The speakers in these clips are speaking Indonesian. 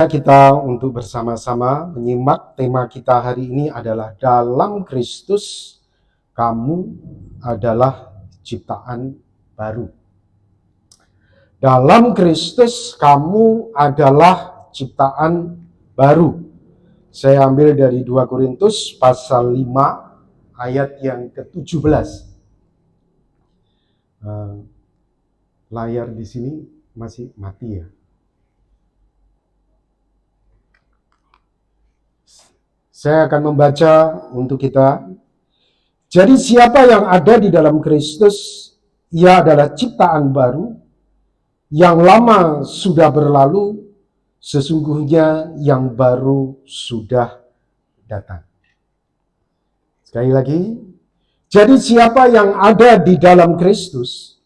Kita untuk bersama-sama menyimak tema kita hari ini adalah dalam Kristus kamu adalah ciptaan baru. Dalam Kristus kamu adalah ciptaan baru. Saya ambil dari 2 Korintus pasal 5 ayat yang ke-17. Layar di sini masih mati ya. Saya akan membaca untuk kita. Jadi siapa yang ada di dalam Kristus, ia adalah ciptaan baru, yang lama sudah berlalu, sesungguhnya yang baru sudah datang. Sekali lagi, jadi siapa yang ada di dalam Kristus,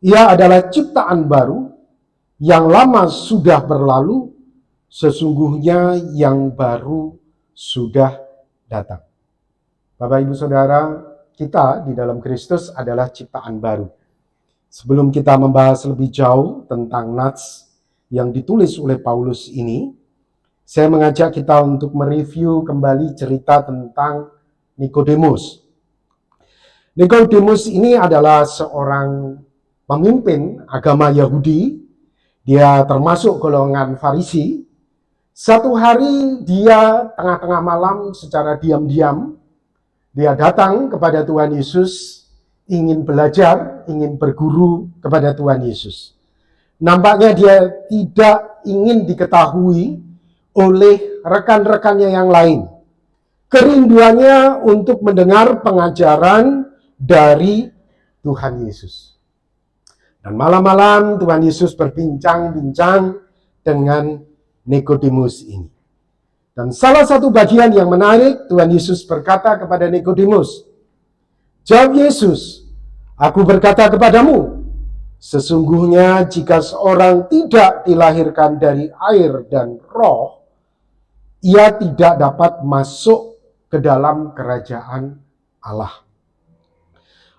ia adalah ciptaan baru, yang lama sudah berlalu, sesungguhnya yang baru sudah datang. Bapak Ibu Saudara, kita di dalam Kristus adalah ciptaan baru. Sebelum kita membahas lebih jauh tentang nats yang ditulis oleh Paulus ini, saya mengajak kita untuk mereview kembali cerita tentang Nikodemus. Nikodemus ini adalah seorang pemimpin agama Yahudi. Dia termasuk golongan Farisi. Satu hari dia tengah-tengah malam secara diam-diam, dia datang kepada Tuhan Yesus, ingin belajar, ingin berguru kepada Tuhan Yesus. Nampaknya dia tidak ingin diketahui oleh rekan-rekannya yang lain. Kerinduannya untuk mendengar pengajaran dari Tuhan Yesus. Dan malam-malam Tuhan Yesus berbincang-bincang dengan Nikodemus ini. Dan salah satu bagian yang menarik, Tuhan Yesus berkata kepada Nikodemus, "Jawab Yesus, aku berkata kepadamu, sesungguhnya jika seorang tidak dilahirkan dari air dan roh, ia tidak dapat masuk ke dalam kerajaan Allah.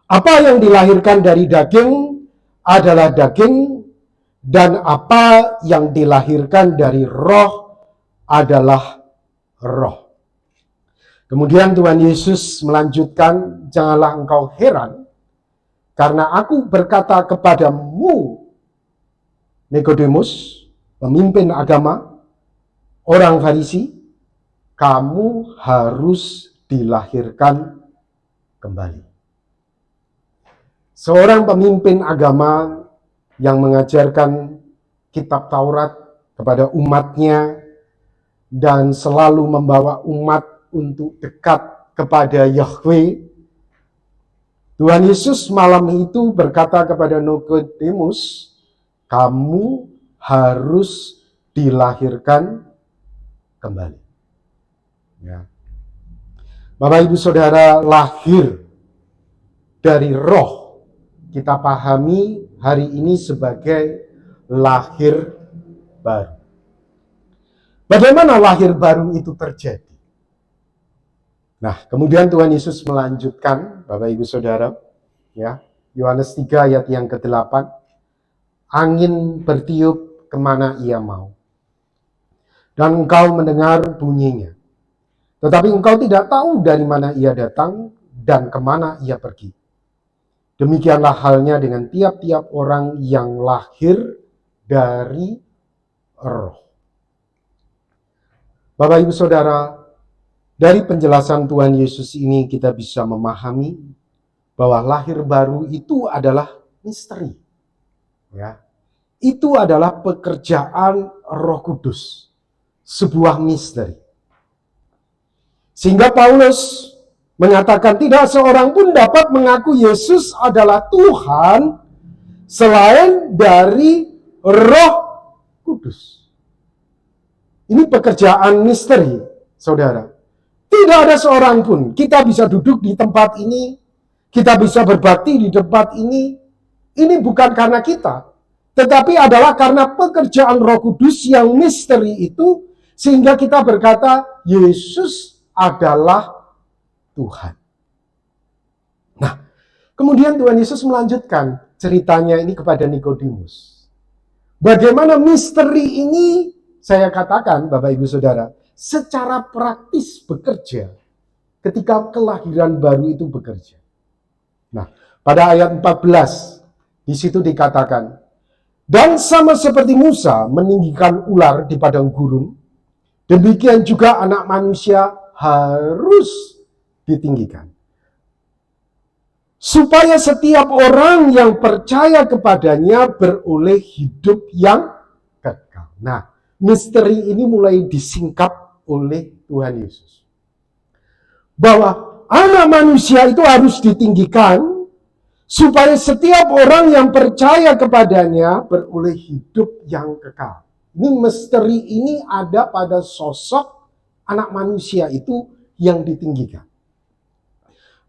Apa yang dilahirkan dari daging adalah daging, dan apa yang dilahirkan dari roh adalah roh." Kemudian Tuhan Yesus melanjutkan, "Janganlah engkau heran, karena aku berkata kepadamu, Nikodemus, pemimpin agama, orang Farisi, kamu harus dilahirkan kembali." Seorang pemimpin agama yang mengajarkan kitab Taurat kepada umatnya dan selalu membawa umat untuk dekat kepada Yahweh. Tuhan Yesus malam itu berkata kepada Nikodemus, "Kamu harus dilahirkan kembali." Ya. Bapak Ibu Saudara, lahir dari roh kita pahami hari ini sebagai lahir baru. Bagaimana lahir baru itu terjadi? Nah, kemudian Tuhan Yesus melanjutkan, Bapak Ibu Saudara, ya, Yohanes 3 ayat yang ke-8, "Angin bertiup kemana ia mau, dan engkau mendengar bunyinya, tetapi engkau tidak tahu dari mana ia datang dan kemana ia pergi. Demikianlah halnya dengan tiap-tiap orang yang lahir dari roh." Bapak Ibu Saudara, dari penjelasan Tuhan Yesus ini kita bisa memahami bahwa lahir baru itu adalah misteri. Ya. Itu adalah pekerjaan Roh Kudus, sebuah misteri. Sehingga Paulus menyatakan tidak seorang pun dapat mengaku Yesus adalah Tuhan selain dari Roh Kudus. Ini pekerjaan misteri, saudara. Tidak ada seorang pun. Kita bisa duduk di tempat ini, kita bisa berbakti di tempat ini. Ini bukan karena kita, tetapi adalah karena pekerjaan Roh Kudus yang misteri itu, sehingga kita berkata Yesus adalah Tuhan. Nah, kemudian Tuhan Yesus melanjutkan ceritanya ini kepada Nikodemus. Bagaimana misteri ini saya katakan, Bapak Ibu Saudara, secara praktis bekerja ketika kelahiran baru itu bekerja. Nah, pada ayat 14, di situ dikatakan, dan sama seperti Musa meninggikan ular di padang gurun, demikian juga anak manusia harus ditinggikan. Supaya setiap orang yang percaya kepadanya beroleh hidup yang kekal. Nah, misteri ini mulai disingkap oleh Tuhan Yesus. Bahwa anak manusia itu harus ditinggikan, supaya setiap orang yang percaya kepadanya beroleh hidup yang kekal. Ini misteri ini ada pada sosok anak manusia itu yang ditinggikan.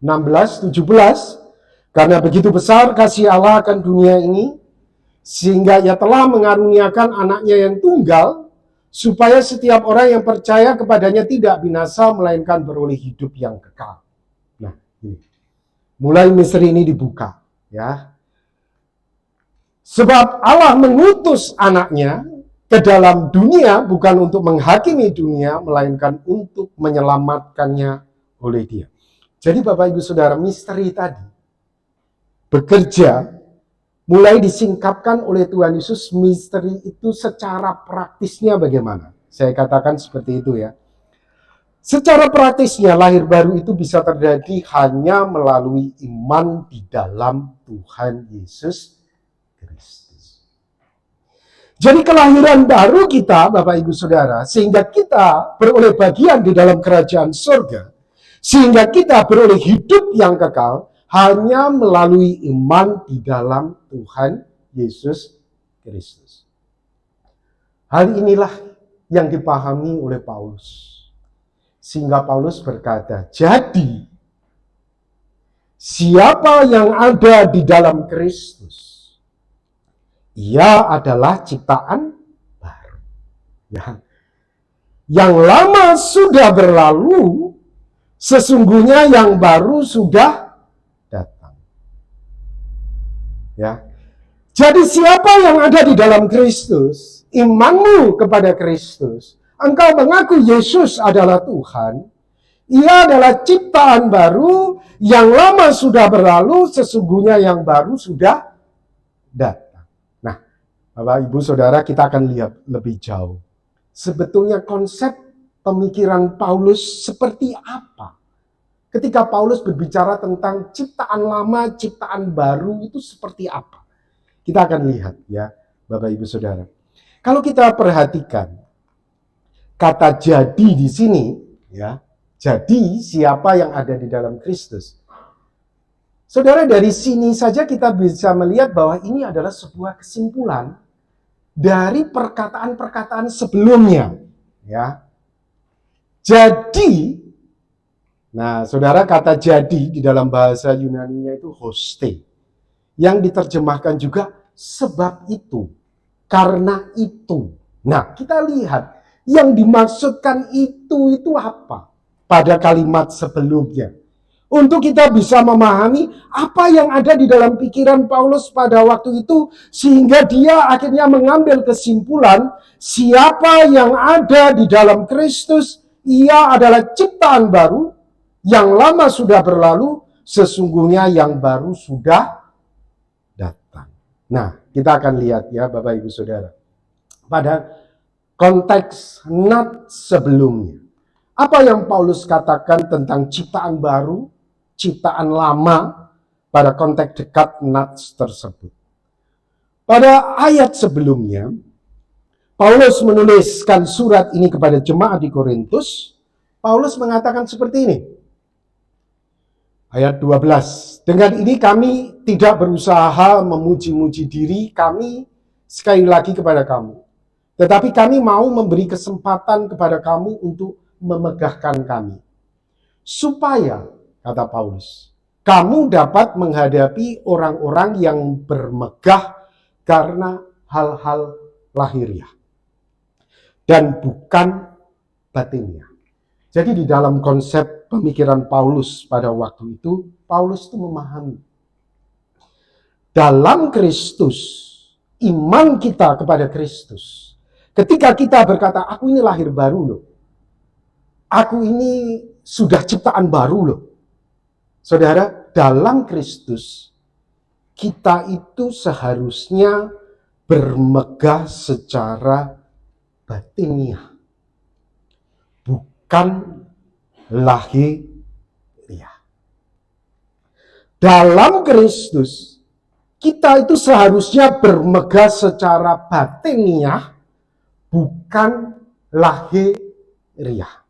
16, 17, karena begitu besar kasih Allah akan dunia ini, sehingga ia telah mengaruniakan anaknya yang tunggal, supaya setiap orang yang percaya kepadanya tidak binasa, melainkan beroleh hidup yang kekal. Nah, ini. Mulai misteri ini dibuka, ya. Sebab Allah mengutus anaknya ke dalam dunia bukan untuk menghakimi dunia, melainkan untuk menyelamatkannya oleh Dia. Jadi Bapak Ibu Saudara, misteri tadi bekerja mulai disingkapkan oleh Tuhan Yesus. Misteri itu secara praktisnya bagaimana? Saya katakan seperti itu ya. Secara praktisnya lahir baru itu bisa terjadi hanya melalui iman di dalam Tuhan Yesus Kristus. Jadi kelahiran baru kita, Bapak Ibu Saudara, sehingga kita beroleh bagian di dalam kerajaan surga, sehingga kita beroleh hidup yang kekal, hanya melalui iman di dalam Tuhan Yesus Kristus. Hal inilah yang dipahami oleh Paulus. Sehingga Paulus berkata, jadi siapa yang ada di dalam Kristus, ia adalah ciptaan baru. Ya. Yang lama sudah berlalu, sesungguhnya yang baru sudah datang. Ya. Jadi siapa yang ada di dalam Kristus, imanmu kepada Kristus, engkau mengaku Yesus adalah Tuhan, Ia adalah ciptaan baru, yang lama sudah berlalu, sesungguhnya yang baru sudah datang. Nah, Bapak Ibu Saudara, kita akan lihat lebih jauh. Sebetulnya konsep pemikiran Paulus seperti apa? Ketika Paulus berbicara tentang ciptaan lama, ciptaan baru itu seperti apa? Kita akan lihat ya, Bapak Ibu Saudara. Kalau kita perhatikan kata jadi di sini, ya, jadi siapa yang ada di dalam Kristus. Saudara, dari sini saja kita bisa melihat bahwa ini adalah sebuah kesimpulan dari perkataan-perkataan sebelumnya, ya. Jadi, nah, saudara, kata jadi di dalam bahasa Yunani-nya itu hoste, yang diterjemahkan juga sebab itu, karena itu. Nah, kita lihat yang dimaksudkan itu apa pada kalimat sebelumnya. Untuk kita bisa memahami apa yang ada di dalam pikiran Paulus pada waktu itu, sehingga dia akhirnya mengambil kesimpulan, siapa yang ada di dalam Kristus, ia adalah ciptaan baru, yang lama sudah berlalu, sesungguhnya yang baru sudah datang. Nah, kita akan lihat ya Bapak Ibu Saudara. Pada konteks nat sebelumnya. Apa yang Paulus katakan tentang ciptaan baru, ciptaan lama pada konteks dekat nats tersebut. Pada ayat sebelumnya, Paulus menuliskan surat ini kepada jemaat di Korintus. Paulus mengatakan seperti ini. Ayat 12. Dengan ini kami tidak berusaha memuji-muji diri kami sekali lagi kepada kamu. Tetapi kami mau memberi kesempatan kepada kamu untuk memegahkan kami. Supaya, kata Paulus, kamu dapat menghadapi orang-orang yang bermegah karena hal-hal lahiriah. Dan bukan batinnya. Jadi di dalam konsep pemikiran Paulus pada waktu itu, Paulus itu memahami. Dalam Kristus, iman kita kepada Kristus, Ketika kita berkata, aku ini lahir baru loh. Aku ini sudah ciptaan baru loh. Saudara, dalam Kristus, kita itu seharusnya bermegah secara batiniah. Bukan lahiriah. Dalam Kristus, kita itu seharusnya bermegah secara batiniah, bukan lahiriah.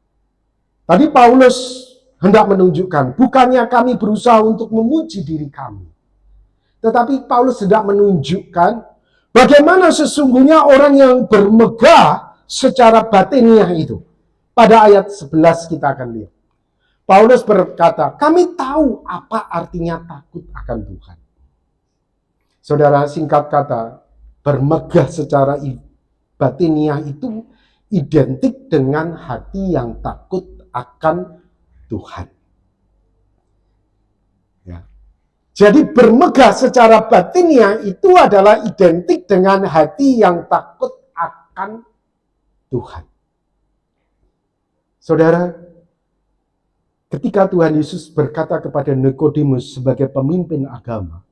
Tadi Paulus hendak menunjukkan, bukannya kami berusaha untuk memuji diri kami. Tetapi Paulus hendak menunjukkan bagaimana sesungguhnya orang yang bermegah secara batiniah itu. Pada ayat 11 kita akan lihat. Paulus berkata, kami tahu apa artinya takut akan Tuhan. Saudara, singkat kata, bermegah secara batiniah itu identik dengan hati yang takut akan Tuhan. Ya. Jadi bermegah secara batiniah itu adalah identik dengan hati yang takut akan Tuhan. Saudara, ketika Tuhan Yesus berkata kepada Nikodemus sebagai pemimpin agama,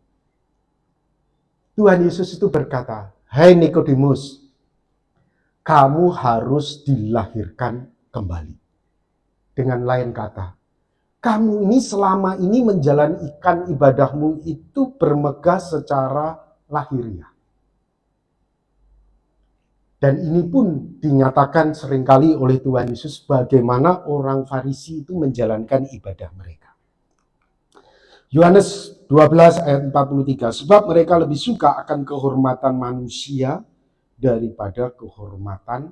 Tuhan Yesus itu berkata, "Hai Nikodemus, kamu harus dilahirkan kembali." Dengan lain kata, kamu ini selama ini menjalankan ibadahmu itu bermegah secara lahiriah. Dan ini pun dinyatakan seringkali oleh Tuhan Yesus bagaimana orang Farisi itu menjalankan ibadah mereka. Yohanes 12 ayat 43, sebab mereka lebih suka akan kehormatan manusia daripada kehormatan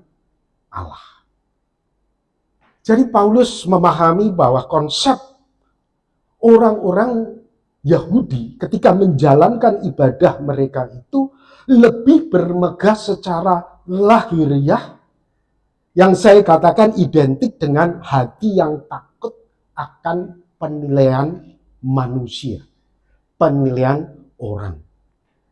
Allah. Jadi Paulus memahami bahwa konsep orang-orang Yahudi ketika menjalankan ibadah mereka itu lebih bermegah secara lahiriah, yang saya katakan identik dengan hati yang takut akan penilaian manusia, penilaian orang.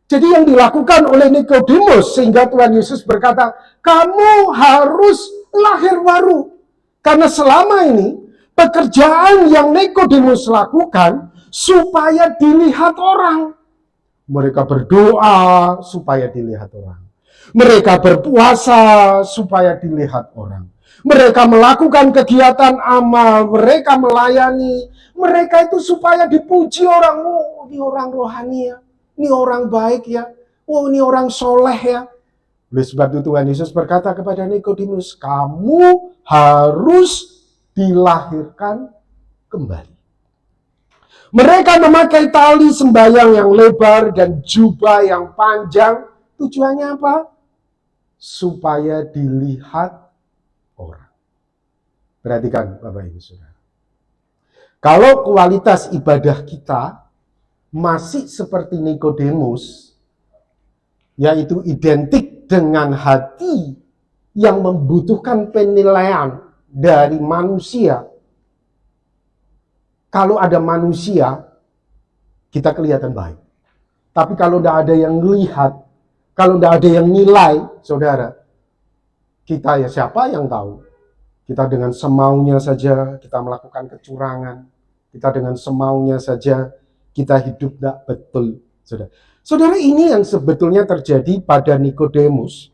Jadi yang dilakukan oleh Nikodemus sehingga Tuhan Yesus berkata, kamu harus lahir baru. Karena selama ini pekerjaan yang Nikodemus lakukan supaya dilihat orang. Mereka berdoa supaya dilihat orang. Mereka berpuasa supaya dilihat orang. Mereka melakukan kegiatan amal, mereka melayani. Mereka itu supaya dipuji orang. Oh, ini orang rohani ya. Ini orang baik ya. Oh, ini orang soleh ya. Oleh sebab itu Tuhan Yesus berkata kepada Nikodemus, kamu harus dilahirkan kembali. Mereka memakai tali sembahyang yang lebar dan jubah yang panjang. Tujuannya apa? Supaya dilihat orang. Perhatikan Bapak Ibu Saudara. Kalau kualitas ibadah kita masih seperti Nikodemus, yaitu identik dengan hati yang membutuhkan penilaian dari manusia. Kalau ada manusia, kita kelihatan baik. Tapi kalau tidak ada yang melihat, kalau tidak ada yang nilai, saudara, kita ya siapa yang tahu? Kita dengan semaunya saja, kita melakukan kecurangan. Kita dengan semaunya saja, kita hidup tidak betul, saudara. Saudara, ini yang sebetulnya terjadi pada Nikodemus.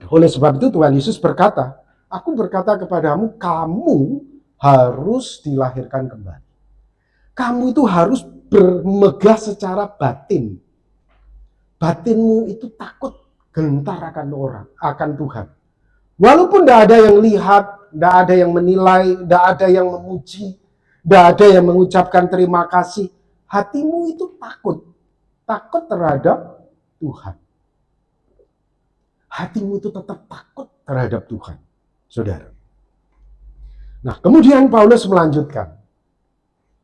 Oleh sebab itu Tuhan Yesus berkata, aku berkata kepadamu, kamu harus dilahirkan kembali. Kamu itu harus bermegah secara batin. Batinmu itu takut gentar akan orang, akan Tuhan. Walaupun tidak ada yang lihat, tidak ada yang menilai, tidak ada yang memuji, tidak ada yang mengucapkan terima kasih, hatimu itu takut. Takut terhadap Tuhan. Hatimu itu tetap takut terhadap Tuhan, saudara. Nah, kemudian Paulus melanjutkan.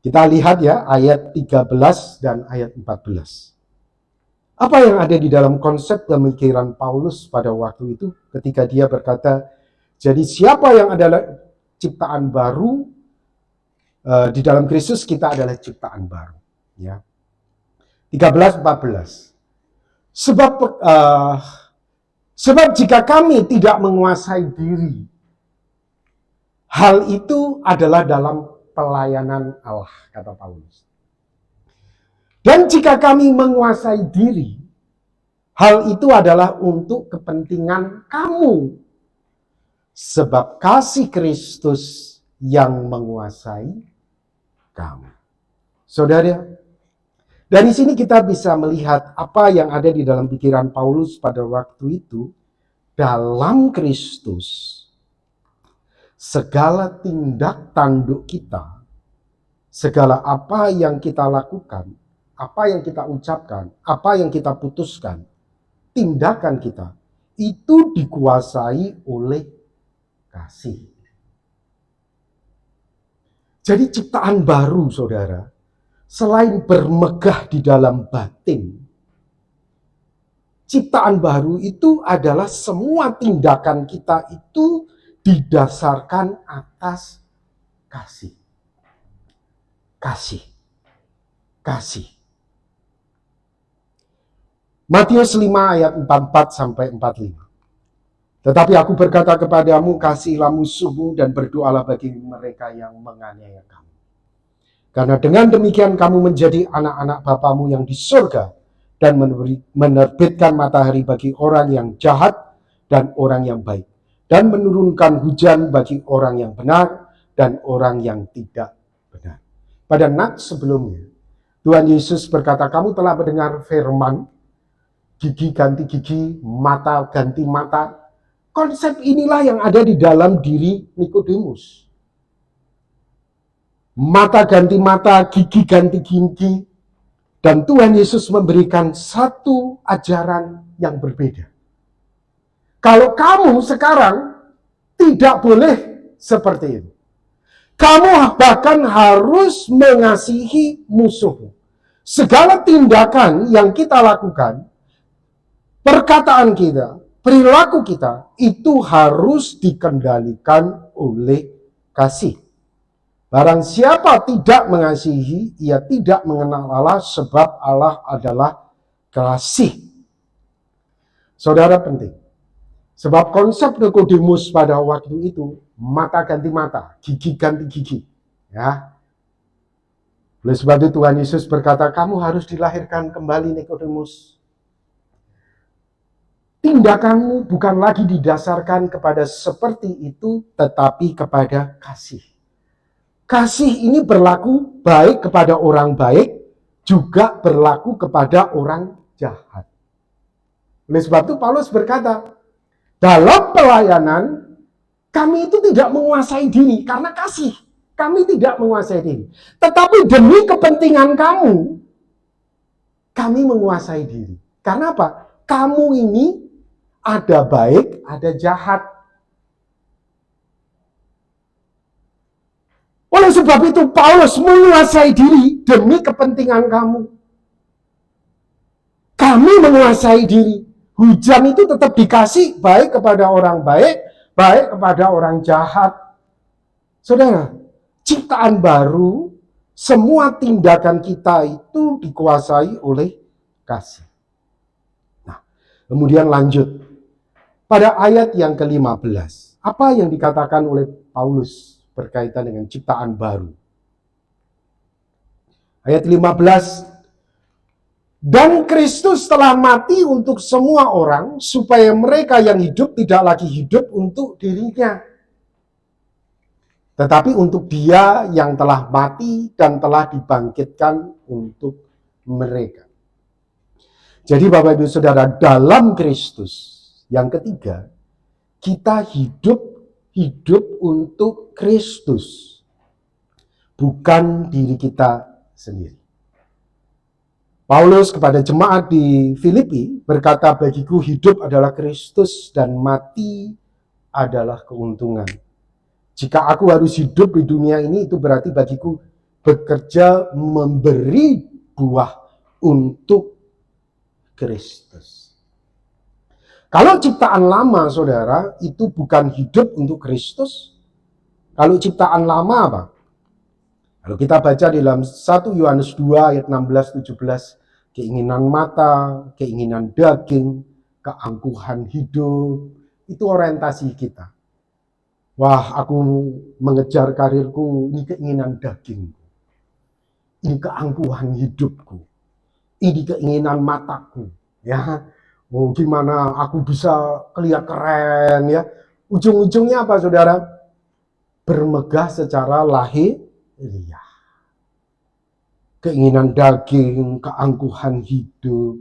Kita lihat ya ayat 13 dan ayat 14. Apa yang ada di dalam konsep pemikiran Paulus pada waktu itu ketika dia berkata, jadi siapa yang adalah ciptaan baru, di dalam Kristus kita adalah ciptaan baru. Ya. 13-14. Sebab jika kami tidak menguasai diri, hal itu adalah dalam pelayanan Allah, kata Paulus. Dan jika kami menguasai diri, hal itu adalah untuk kepentingan kamu. Sebab kasih Kristus yang menguasai kamu. Saudara, dari sini kita bisa melihat apa yang ada di dalam pikiran Paulus pada waktu itu. Dalam Kristus, segala tindak tanduk kita, segala apa yang kita lakukan, apa yang kita ucapkan, apa yang kita putuskan, tindakan kita, itu dikuasai oleh kasih. Jadi ciptaan baru, saudara, selain bermegah di dalam batin, ciptaan baru itu adalah semua tindakan kita itu didasarkan atas kasih. Kasih. Kasih. Matius 5 ayat 44 sampai 45. Tetapi aku berkata kepadamu, kasihilah musuhmu dan berdoalah bagi mereka yang menganiaya kamu. Karena dengan demikian kamu menjadi anak-anak Bapamu yang di surga dan menerbitkan matahari bagi orang yang jahat dan orang yang baik, dan menurunkan hujan bagi orang yang benar dan orang yang tidak benar. Pada nats sebelumnya, Tuhan Yesus berkata, kamu telah mendengar firman, gigi ganti gigi, mata ganti mata. Konsep inilah yang ada di dalam diri Nikodemus. Mata ganti mata, gigi ganti gigi. Dan Tuhan Yesus memberikan satu ajaran yang berbeda. Kalau kamu sekarang tidak boleh seperti itu. Kamu bahkan harus mengasihi musuhmu. Segala tindakan yang kita lakukan, perkataan kita, perilaku kita, itu harus dikendalikan oleh kasih. Barang siapa tidak mengasihi, ia tidak mengenal Allah, sebab Allah adalah kasih. Saudara, penting. Sebab konsep Nikodemus pada waktu itu, mata ganti mata, gigi ganti gigi. Ya. Oleh sebab itu Tuhan Yesus berkata, kamu harus dilahirkan kembali, Nikodemus. Tindakanmu bukan lagi didasarkan kepada seperti itu, tetapi kepada kasih. Kasih ini berlaku baik kepada orang baik, juga berlaku kepada orang jahat. Oleh sebab itu Paulus berkata, dalam pelayanan, kami itu tidak menguasai diri karena kasih. Kami tidak menguasai diri. Tetapi demi kepentingan kamu, kami menguasai diri. Karena apa? Kamu ini ada baik, ada jahat. Oleh sebab itu Paulus menguasai diri demi kepentingan kamu. Kami menguasai diri. Hujan itu tetap dikasih baik kepada orang baik, baik kepada orang jahat. Saudara, ciptaan baru, semua tindakan kita itu dikuasai oleh kasih. Nah, kemudian lanjut. Pada ayat yang ke-15, apa yang dikatakan oleh Paulus berkaitan dengan ciptaan baru? Ayat 15, dan Kristus telah mati untuk semua orang, supaya mereka yang hidup tidak lagi hidup untuk dirinya, tetapi untuk Dia yang telah mati dan telah dibangkitkan untuk mereka. Jadi Bapak Ibu Saudara, dalam Kristus, yang ketiga, kita hidup untuk Kristus, bukan diri kita sendiri. Paulus kepada jemaat di Filipi berkata, bagiku hidup adalah Kristus dan mati adalah keuntungan. Jika aku harus hidup di dunia ini, itu berarti bagiku bekerja memberi buah untuk Kristus. Kalau ciptaan lama, saudara, itu bukan hidup untuk Kristus. Kalau ciptaan lama apa? Kalau kita baca di dalam 1 Yohanes 2 ayat 16-17, keinginan mata, keinginan daging, keangkuhan hidup, itu orientasi kita. Wah, aku mengejar karirku, ini keinginan dagingku. Ini keangkuhan hidupku. Ini keinginan mataku. Ya, oh gimana aku bisa kelihatan keren ya. Ujung-ujungnya apa saudara? Bermegah secara lahiriah. Keinginan daging, keangkuhan hidup.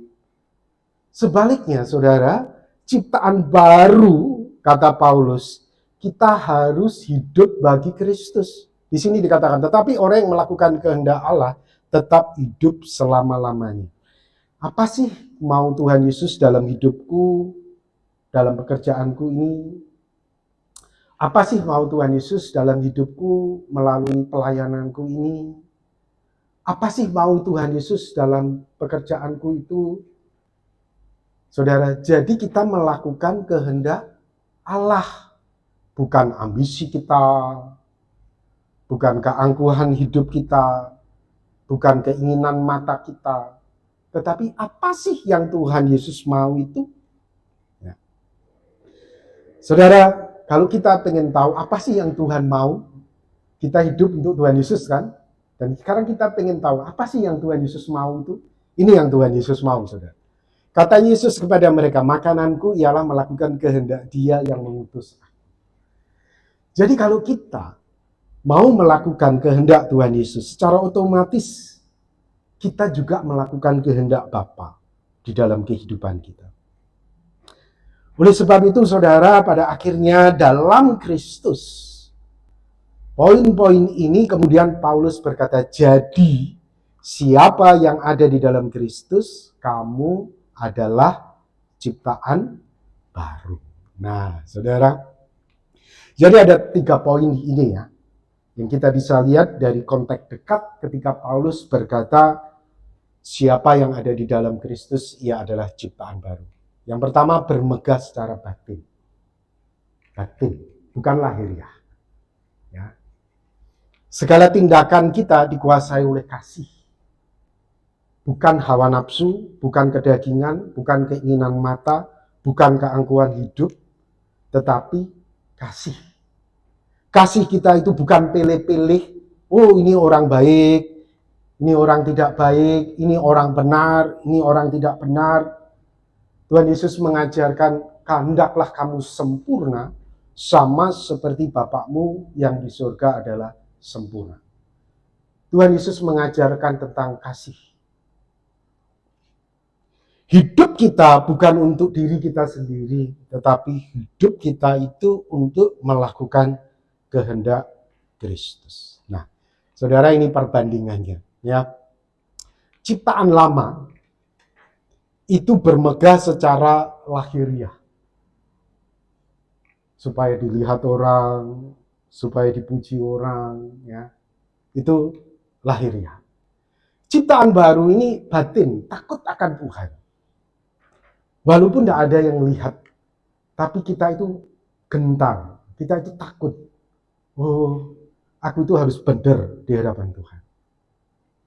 Sebaliknya saudara, ciptaan baru, kata Paulus, kita harus hidup bagi Kristus. Di sini dikatakan, tetapi orang yang melakukan kehendak Allah tetap hidup selama-lamanya. Apa sih mau Tuhan Yesus dalam hidupku, dalam pekerjaanku ini? Apa sih mau Tuhan Yesus dalam hidupku melalui pelayananku ini? Apa sih mau Tuhan Yesus dalam pekerjaanku itu? Saudara, jadi kita melakukan kehendak Allah. Bukan ambisi kita, bukan keangkuhan hidup kita, bukan keinginan mata kita. Tetapi apa sih yang Tuhan Yesus mau itu? Ya. Saudara, kalau kita pengen tahu apa sih yang Tuhan mau, kita hidup untuk Tuhan Yesus kan? Dan sekarang kita pengen tahu apa sih yang Tuhan Yesus mau itu? Ini yang Tuhan Yesus mau, saudara. Kata Yesus kepada mereka, makananku ialah melakukan kehendak Dia yang mengutus aku. Jadi kalau kita mau melakukan kehendak Tuhan Yesus, secara otomatis kita juga melakukan kehendak Bapa di dalam kehidupan kita. Oleh sebab itu saudara, pada akhirnya dalam Kristus, poin-poin ini kemudian Paulus berkata, jadi siapa yang ada di dalam Kristus, kamu adalah ciptaan baru. Nah, saudara, jadi ada 3 poin ini ya, yang kita bisa lihat dari konteks dekat ketika Paulus berkata, siapa yang ada di dalam Kristus, ia adalah ciptaan baru. Yang pertama, bermegah secara batin. Batin, bukan lahiriah. Ya. Segala tindakan kita dikuasai oleh kasih. Bukan hawa nafsu, bukan kedagingan, bukan keinginan mata, bukan keangkuhan hidup, tetapi kasih. Kasih kita itu bukan pilih-pilih, oh ini orang baik, ini orang tidak baik, ini orang benar, ini orang tidak benar. Tuhan Yesus mengajarkan, hendaklah kamu sempurna, sama seperti Bapakmu yang di surga adalah sempurna. Tuhan Yesus mengajarkan tentang kasih. Hidup kita bukan untuk diri kita sendiri, tetapi hidup kita itu untuk melakukan kehendak Kristus. Nah, saudara, ini perbandingannya. Ya, ciptaan lama itu bermegah secara lahiriah, supaya dilihat orang, supaya dipuji orang, ya, itu lahiriah. Ciptaan baru ini batin, takut akan Tuhan. Walaupun tidak ada yang lihat, tapi kita itu gentar, kita itu takut. Oh, aku itu harus benar di hadapan Tuhan.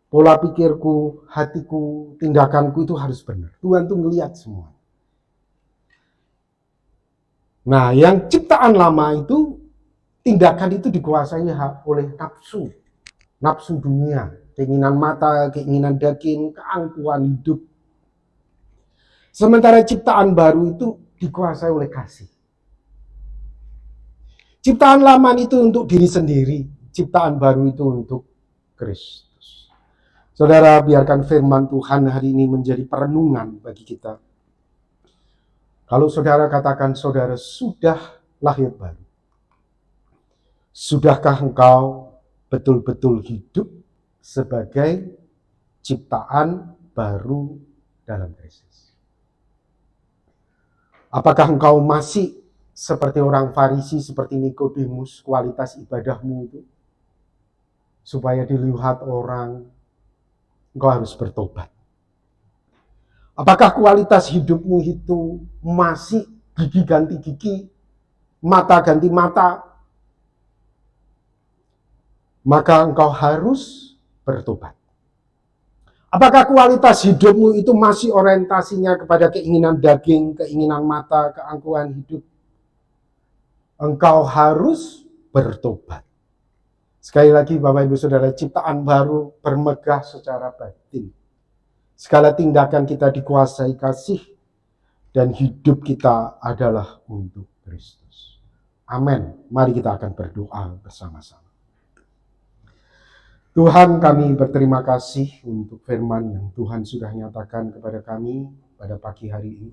Pola pikirku, hatiku, tindakanku itu harus benar. Tuhan tuh ngelihat semua. Nah, yang ciptaan lama itu, tindakan itu dikuasai oleh nafsu. Nafsu dunia, keinginan mata, keinginan daging, keangkuhan hidup. Sementara ciptaan baru itu dikuasai oleh kasih. Ciptaan lama itu untuk diri sendiri, ciptaan baru itu untuk Kristus. Saudara, biarkan firman Tuhan hari ini menjadi perenungan bagi kita. Kalau saudara katakan saudara sudah lahir baru, sudahkah engkau betul-betul hidup sebagai ciptaan baru dalam Kristus? Apakah engkau masih seperti orang Farisi, seperti Nikodemus, kualitas ibadahmu itu? Supaya dilihat orang, engkau harus bertobat. Apakah kualitas hidupmu itu masih gigi ganti gigi, mata ganti mata? Maka engkau harus bertobat. Apakah kualitas hidupmu itu masih orientasinya kepada keinginan daging, keinginan mata, keangkuhan hidup? Engkau harus bertobat. Sekali lagi Bapak Ibu Saudara, ciptaan baru bermegah secara batin. Segala tindakan kita dikuasai kasih dan hidup kita adalah untuk Kristus. Amin. Mari kita akan berdoa bersama-sama. Tuhan, kami berterima kasih untuk firman yang Tuhan sudah nyatakan kepada kami pada pagi hari ini.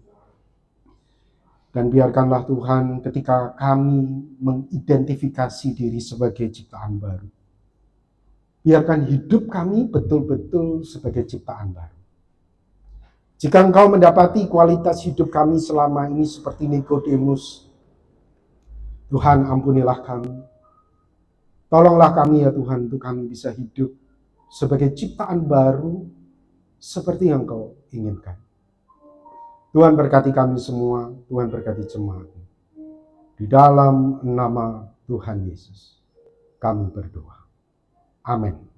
Dan biarkanlah Tuhan ketika kami mengidentifikasi diri sebagai ciptaan baru, biarkan hidup kami betul-betul sebagai ciptaan baru. Jika Engkau mendapati kualitas hidup kami selama ini seperti Nikodemus, Tuhan ampunilah kami. Tolonglah kami ya Tuhan, untuk kami bisa hidup sebagai ciptaan baru seperti yang Kau inginkan. Tuhan berkati kami semua, Tuhan berkati jemaat. Di dalam nama Tuhan Yesus, kami berdoa. Amin.